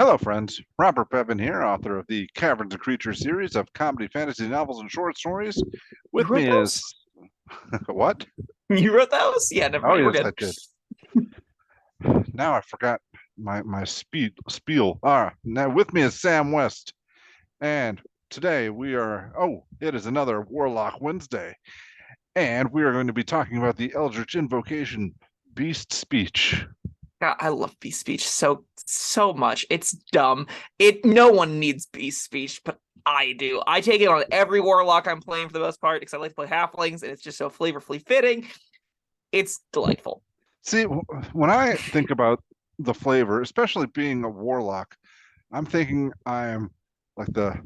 Hello, friends. Robert Bevan here, author of the Caverns Creatures series of comedy, fantasy novels, and short stories. You With wrote me those? is what? You wrote those? Yeah, never Oh, mind. We're yes, I good. did. Now I forgot my spiel. Now with me is Sam West, and today we are. Oh, it is another Warlock Wednesday, and we are going to be talking about the Eldritch Invocation Beast Speech. God, I love Beast Speech so much. It's dumb. No one needs Beast Speech, but I do. I take it on every Warlock I'm playing for the most part, because I like to play Halflings, and it's just so flavorfully fitting. It's delightful. See, when I think about the flavor, especially being a warlock, I'm thinking I'm like the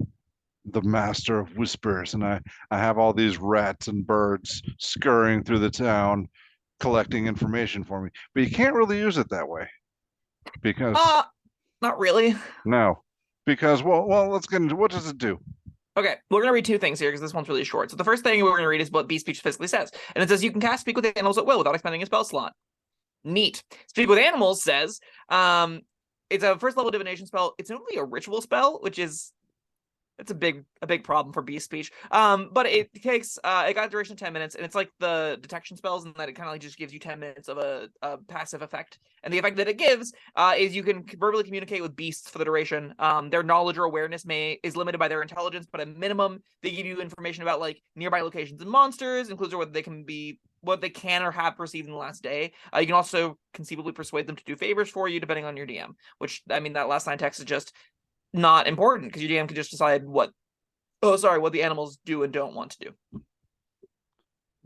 master of whispers, and I have all these rats and birds scurrying through the town, collecting information for me. But you can't really use it that way because Uh, Not really. no, because well, let's get into what does it do? Okay, we're gonna read two things here because this one's really short. So the first thing we're gonna read is what Beast Speech physically says, and it says you can cast Speak with Animals at will without expending a spell slot. Neat. Speak with Animals says, it's a first level divination spell. It's only a ritual spell, which is it's a big problem for Beast Speech. But it takes it got a duration of 10 minutes, and it's like the detection spells, and that it kind of like just gives you 10 minutes of a passive effect. And the effect that it gives is you can verbally communicate with beasts for the duration. Their knowledge or awareness is limited by their intelligence, but at minimum they give you information about like nearby locations and monsters, includes what they can or have perceived in the last day. You can also conceivably persuade them to do favors for you, depending on your DM. Which, I mean, that last line text is just not important because your DM can just decide what the animals do and don't want to do.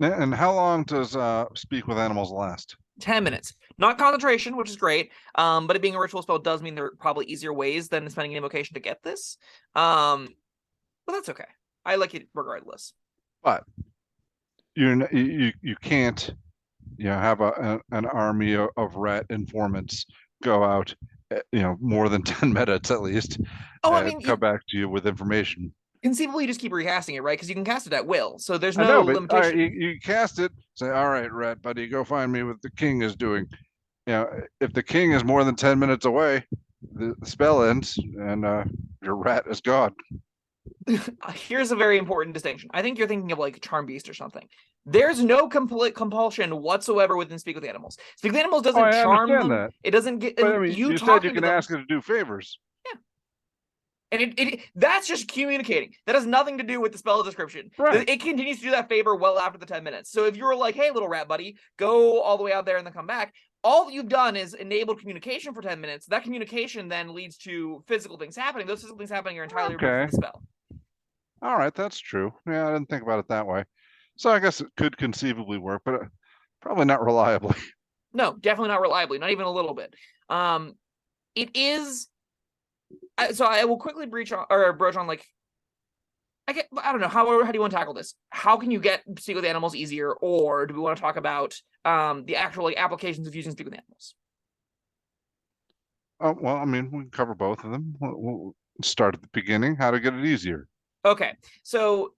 And how long does Speak with Animals last? 10 minutes. Not concentration, which is great. But it being a ritual spell does mean there are probably easier ways than spending an invocation to get this. But that's okay. I like it regardless. But you can't have an army of rat informants go out, more than 10 minutes at least, Oh, I and mean, come back to you with information. conceivably you just keep recasting it, right? Because you can cast it at will, so there's I know, no but all right, limitation. you cast it, say, all right, rat buddy, go find me what the king is doing. If the king is more than 10 minutes away, the spell ends and your rat is gone. Here's a very important distinction. I think you're thinking of like Charm Beast or something. There's no complete compulsion whatsoever within Speak with Animals. Speak with Animals Oh, doesn't I charm understand them. that, It doesn't get, but I and mean, you you said you talking to can them. ask it to do favors. Yeah. And that's just communicating. That has nothing to do with the spell description. Right. It continues to do that favor well after the 10 minutes. So if you were like, hey, little rat buddy, go all the way out there and then come back, all you've done is enabled communication for 10 minutes. That communication then leads to physical things happening. Those physical things happening are entirely removed Okay. from the spell. All right, that's true. Yeah, I didn't think about it that way. So I guess it could conceivably work, but probably not reliably. No, definitely not reliably, not even a little bit. It is. So I will quickly broach on like I don't know how do you want to tackle this? How can you get Speak with Animals easier, or do we want to talk about the actual like applications of using Speak with Animals? Oh, well, I mean, we can cover both of them. We'll start at the beginning. How to get it easier. Okay, so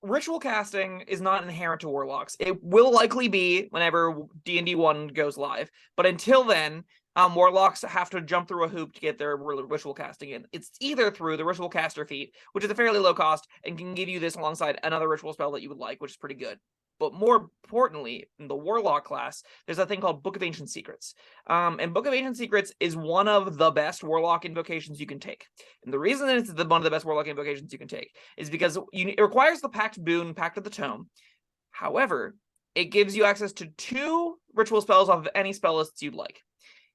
ritual casting is not inherent to warlocks. It will likely be whenever D&D 1 goes live, but until then, warlocks have to jump through a hoop to get their ritual casting in. It's either through the ritual caster feat, which is a fairly low cost and can give you this alongside another ritual spell that you would like, which is pretty good. But more importantly, in the warlock class, there's a thing called Book of Ancient Secrets. And Book of Ancient Secrets is one of the best warlock invocations you can take. And the reason that it's one of the best warlock invocations you can take is because it requires the Pact Boon, Pact of the Tome. However, it gives you access to 2 ritual spells off of any spell lists you'd like.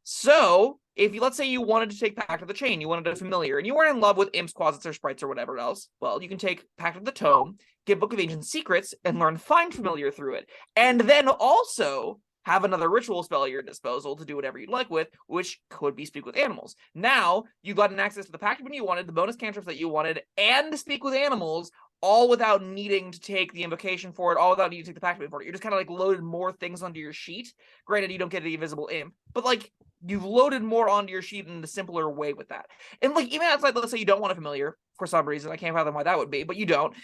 So, if you, let's say you wanted to take Pact of the Chain, you wanted a familiar, and you weren't in love with imps, quasits, or sprites, or whatever else, well, you can take Pact of the Tome, get Book of Ancient Secrets, and learn Find Familiar through it. And then also have another ritual spell at your disposal to do whatever you'd like with, which could be Speak with Animals. Now, you've gotten access to the Pact Boon you wanted, the bonus cantrips that you wanted, and Speak with Animals, all without needing to take the invocation for it, all without needing to take the Pact Boon for it. You're just kind of like loaded more things onto your sheet. Granted, you don't get the invisible imp, but like, you've loaded more onto your sheet in the simpler way with that. And like, even outside, let's say you don't want a familiar for some reason, I can't fathom why that would be, but you don't.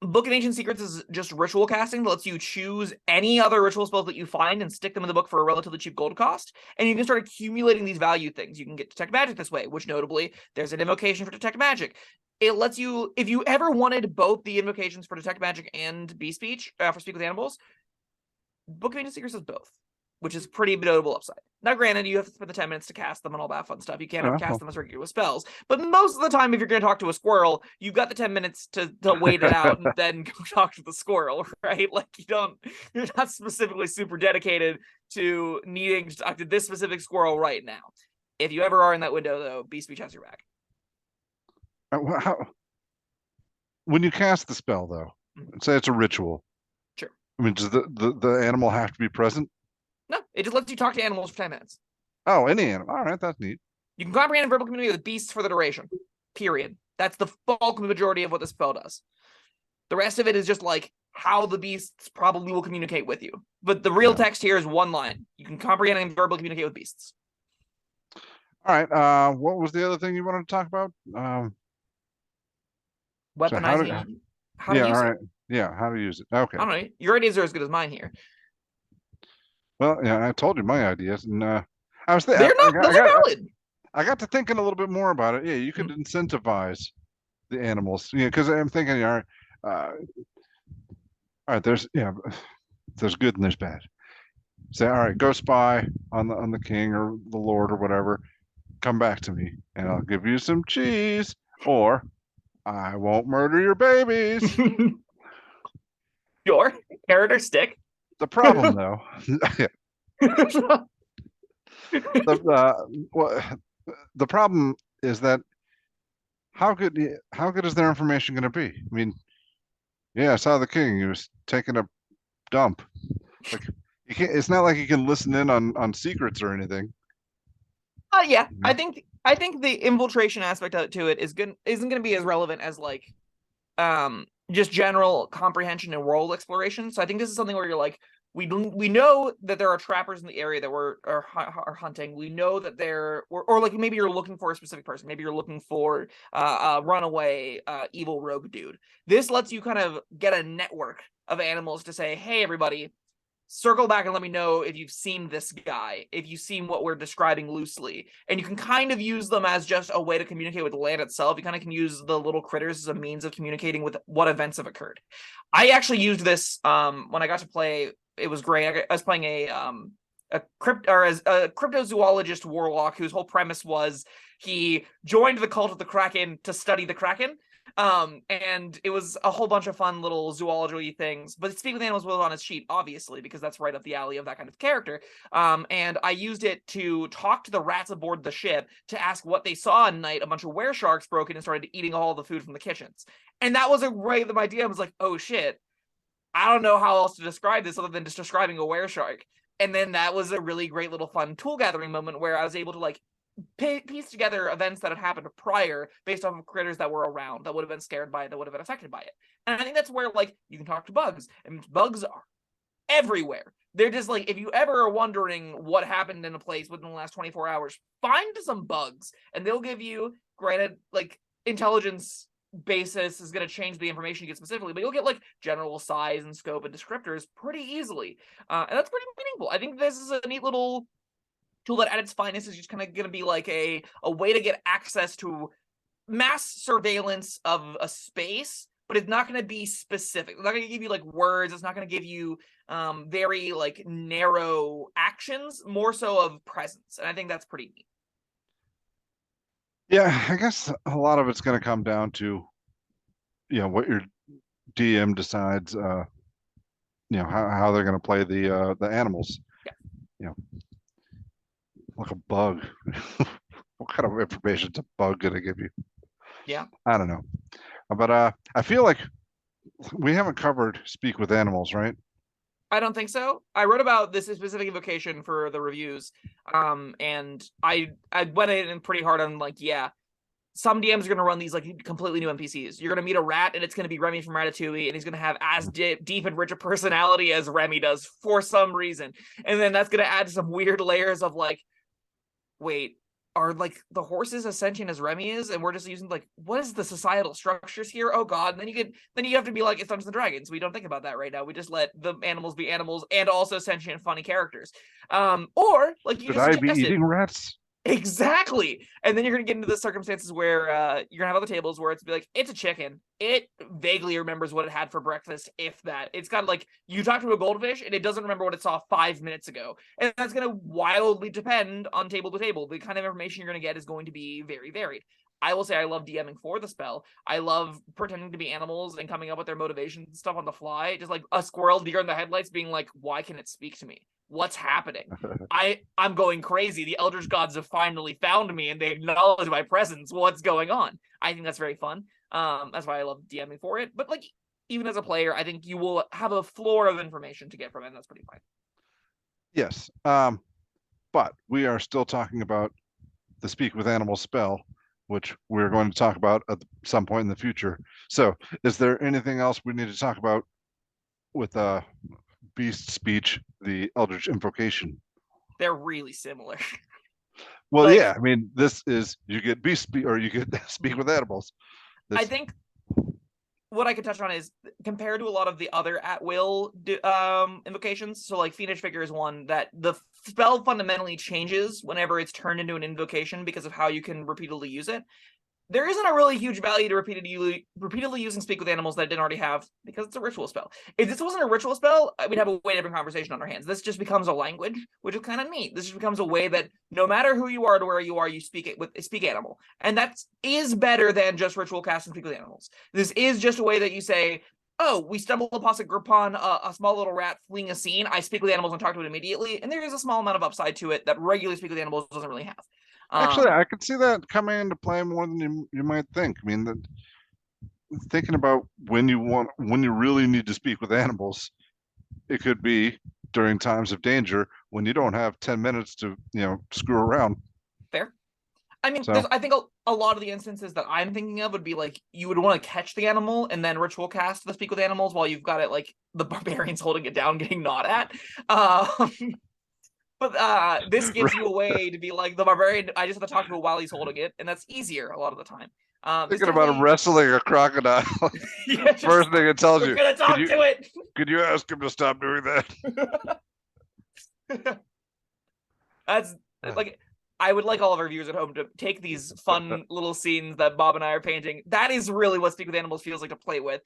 Book of Ancient Secrets is just ritual casting that lets you choose any other ritual spells that you find and stick them in the book for a relatively cheap gold cost. And you can start accumulating these value things. You can get Detect Magic this way, which notably, there's an invocation for Detect Magic. It lets you, if you ever wanted both the invocations for Detect Magic and Bee Speech for Speak with Animals, Book of Ancient Secrets has both, which is pretty notable upside. Now, granted, you have to spend the 10 minutes to cast them and all that fun stuff. You can't cast them as regular spells. But most of the time, if you're going to talk to a squirrel, you've got the 10 minutes to wait it out and then go talk to the squirrel, right? Like, you're not specifically super dedicated to needing to talk to this specific squirrel right now. If you ever are in that window, though, Bee Speech has your back. When you cast the spell, though, say it's a ritual. Sure. I mean, does the animal have to be present? No, it just lets you talk to animals for 10 minutes. Oh, any animal. All right, that's neat. You can comprehend and verbal communicate with beasts for the duration. Period. That's the bulk majority of what this spell does. The rest of it is just like how the beasts probably will communicate with you. But the real text here is one line. You can comprehend and verbally communicate with beasts. All right. What was the other thing you wanted to talk about? Weaponizing. How to use it. Yeah, how to use it. Okay. I don't know. Your ideas are as good as mine here. Well, yeah, I told you my ideas, and I was those are valid. I got to thinking a little bit more about it. Yeah, you could incentivize the animals. Yeah, because I'm thinking, all right, there's good and there's bad. Say, all right, go spy on the king or the lord or whatever. Come back to me, and I'll give you some cheese, or I won't murder your babies. Your carrot or stick. The problem, though, the problem is that how good is their information going to be? I mean, yeah, I saw the king. He was taking a dump. Like, you can't. It's not like you can listen in on secrets or anything. Yeah, I think the infiltration aspect to it isn't going to be as relevant as like just general comprehension and world exploration. So I think this is something where you're like, we know that there are trappers in the area that are hunting. We know that or like maybe you're looking for a specific person. Maybe you're looking for a runaway evil rogue dude. This lets you kind of get a network of animals to say, hey, everybody, circle back and let me know if you've seen this guy, if you've seen what we're describing loosely. And you can kind of use them as just a way to communicate with the land itself. You kind of can use the little critters as a means of communicating with what events have occurred. I actually used this when I got to play. It was great. I was playing a cryptozoologist warlock whose whole premise was he joined the cult of the Kraken to study the Kraken. And it was a whole bunch of fun little zoology things, but Speak with Animals was on his sheet, obviously, because that's right up the alley of that kind of character. And I used it to talk to the rats aboard the ship to ask what they saw at night. A bunch of were-sharks broke in and started eating all the food from the kitchens. And that was a great idea. I was like, oh shit, I don't know how else to describe this other than just describing a were-shark. And then that was a really great little fun tool gathering moment where I was able to like piece together events that had happened prior based off of critters that were around that would have been scared by it, that would have been affected by it. And I think that's where like you can talk to bugs, and bugs are everywhere. They're just like, if you ever are wondering what happened in a place within the last 24 hours, find some bugs and they'll give you, granted, like intelligence basis is going to change the information you get specifically, but you'll get like general size and scope and descriptors pretty easily. And that's pretty meaningful. I think this is a neat little tool that at its finest is just kind of going to be like a way to get access to mass surveillance of a space, but it's not going to be specific. It's not going to give you like words. It's not going to give you very like narrow actions, more so of presence. And I think that's pretty neat. Yeah, I guess a lot of it's going to come down to, what your DM decides, how they're going to play the animals. Yeah. Like a bug. What kind of information is a bug going to give you? Yeah. I don't know. But I feel like we haven't covered Speak with Animals, right? I don't think so. I wrote about this specific invocation for the reviews, and I went in pretty hard on like, some DMs are going to run these like completely new NPCs. You're going to meet a rat, and it's going to be Remy from Ratatouille, and he's going to have as deep and rich a personality as Remy does for some reason. And then that's going to add some weird layers of like, wait, are like the horses as sentient as Remy is, and we're just using like, what is the societal structures here? Oh god. And then you have to be like, it's Dungeons and Dragons. We don't think about that right now. We just let the animals be animals and also sentient funny characters. Or like you Should just I be suggested. eating rats? Exactly. And then you're gonna get into the circumstances where you're gonna have other tables where it's be like, it's a chicken. It vaguely remembers what it had for breakfast, if that. It's got like, you talk to a goldfish and it doesn't remember what it saw 5 minutes ago. And that's gonna wildly depend on table to table. The kind of information you're gonna get is going to be very varied. I will say I love DMing for the spell. I love pretending to be animals and coming up with their motivations and stuff on the fly. Just like a squirrel deer in the headlights being like, why can it speak to me? What's happening? I'm going crazy. The Eldritch gods have finally found me and they acknowledge my presence. What's going on? I think that's very fun. That's why I love DMing for it. But like, even as a player, I think you will have a floor of information to get from it, and that's pretty fine. Yes. But we are still talking about the Speak with Animals spell, which we're going to talk about at some point in the future. So is there anything else we need to talk about with beast speech, the Eldritch Invocation? They're really similar. Well, Like, yeah, I mean, this is, you get beast speak or you get speak with animals. I This, think what I could touch on is, compared to a lot of the other at will invocations, so like Fiendish Figure is one that the spell fundamentally changes whenever it's turned into an invocation because of how you can repeatedly use it. There isn't a really huge value to repeatedly using Speak with Animals that it didn't already have, because it's a ritual spell. If this wasn't a ritual spell, we'd have a way different conversation on our hands. This just becomes a language, which is kind of neat. This just becomes a way that no matter who you are to where you are, you speak it with speak animal, and that is better than just ritual cast and Speak with Animals. This is just a way that you say, oh, we stumble upon a small little rat fleeing a scene. I speak with animals and talk to it immediately, and there is a small amount of upside to it that regular Speak with Animals doesn't really have. actually, I could see that coming into play more than you might think. I mean, thinking about when you really need to speak with animals, it could be during times of danger when you don't have 10 minutes to, screw around. Fair. I mean, So, I think a lot of the instances that I'm thinking of would be like, you would want to catch the animal and then ritual cast the Speak with Animals while you've got it like the barbarians holding it down, getting gnawed at. But this gives you a way to be like, the barbarian, I just have to talk to it while he's holding it, and that's easier a lot of the time. thinking about him wrestling a crocodile. Yeah, First thing it tells we're you, gonna talk to it. could you ask him to stop doing that? That's like, I would like all of our viewers at home to take these fun little scenes that Bob and I are painting. That is really what Speak with Animals feels like to play with,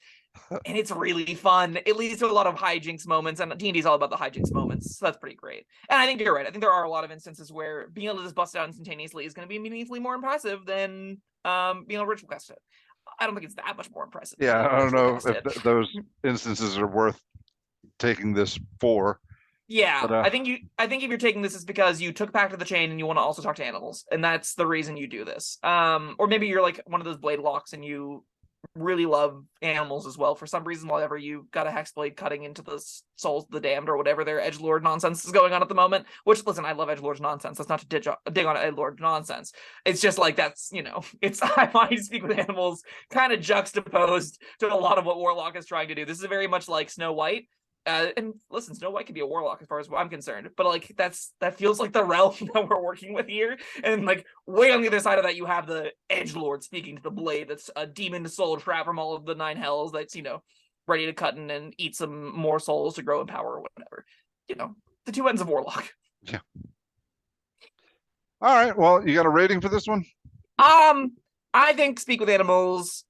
and it's really fun. It leads to a lot of hijinks moments, and D&D is all about the hijinks moments, so that's pretty great. And I think you're right. I think there are a lot of instances where being able to just bust it out instantaneously is going to be meaningfully more impressive than being able to ritual cast it. I don't think it's that much more impressive. Yeah, I don't know if those instances are worth taking this for. Yeah, but, I think if you're taking this, it's because you took Pact of the Chain and you want to also talk to animals, and that's the reason you do this. Or maybe you're like one of those blade locks and you really love animals as well for some reason. Whatever, you got a hexblade cutting into the souls of the damned or whatever their edgelord nonsense is going on at the moment. Which, listen, I love edgelord nonsense. That's not to dig on edgelord nonsense. It's just like, that's, it's I find Speak with Animals kind of juxtaposed to a lot of what Warlock is trying to do. This is very much like Snow White. And listen, Snow White could be a warlock as far as I'm concerned, but like that feels like the realm that we're working with here. And like way on the other side of that, you have the edgelord speaking to the blade. That's a demon soul trap from all of the nine hells. That's ready to cut in and eat some more souls to grow in power or whatever. The two ends of warlock. Yeah. All right. Well, you got a rating for this one? I think Speak with Animals,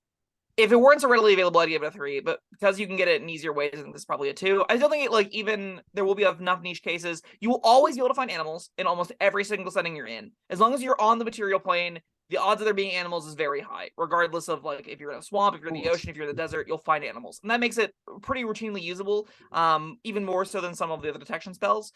if it weren't so readily available, I'd give it a 3, but because you can get it in easier ways, I think this is probably a 2. I still think even there will be enough niche cases. You will always be able to find animals in almost every single setting you're in. As long as you're on the material plane, the odds of there being animals is very high, regardless of like if you're in a swamp, if you're in the ocean, if you're in the desert, you'll find animals. And that makes it pretty routinely usable, even more so than some of the other detection spells.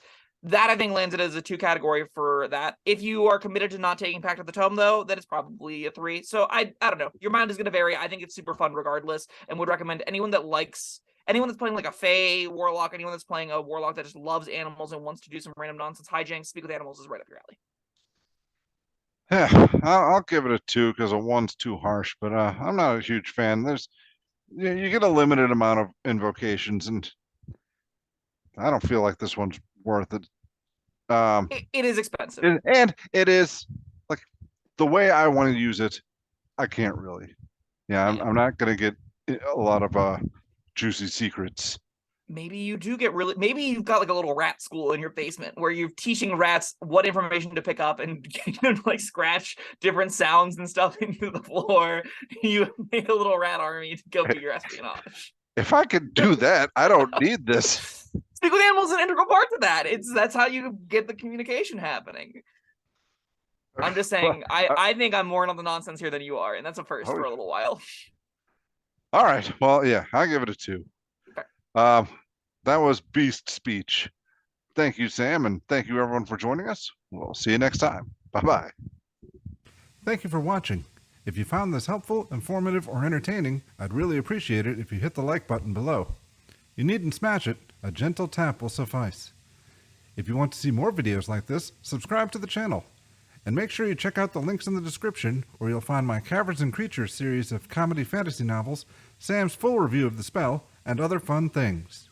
That, I think, lands it as a 2 category for that. If you are committed to not taking Pact of the Tome, though, that is probably a 3. So I don't know. Your mind is going to vary. I think it's super fun regardless, and would recommend anyone that's playing like a Fae Warlock, anyone that's playing a Warlock that just loves animals and wants to do some random nonsense hijinks, Speak with Animals is right up your alley. Yeah, I'll give it a 2 because a 1's too harsh, but I'm not a huge fan. You get a limited amount of invocations, and I don't feel like this one's worth it. It is expensive. And it is like the way I want to use it, I can't really. Yeah, I'm not gonna get a lot of juicy secrets. Maybe you do get really, maybe you've got like a little rat school in your basement where you're teaching rats what information to pick up and like scratch different sounds and stuff into the floor. You made a little rat army to go do your espionage. If I could do that, I don't need this. Speak with animals is an integral part to that. That's how you get the communication happening. I'm just saying, I think I'm more on the nonsense here than you are, and that's a first for a little while. All right. Well, yeah, I'll give it a 2. Okay. That was Beast Speech. Thank you, Sam, and thank you everyone for joining us. We'll see you next time. Bye-bye. Thank you for watching. If you found this helpful, informative, or entertaining, I'd really appreciate it if you hit the like button below. You needn't smash it. A gentle tap will suffice. If you want to see more videos like this, subscribe to the channel. And make sure you check out the links in the description, where you'll find my Caverns Creatures series of comedy fantasy novels, Sam's full review of the spell, and other fun things.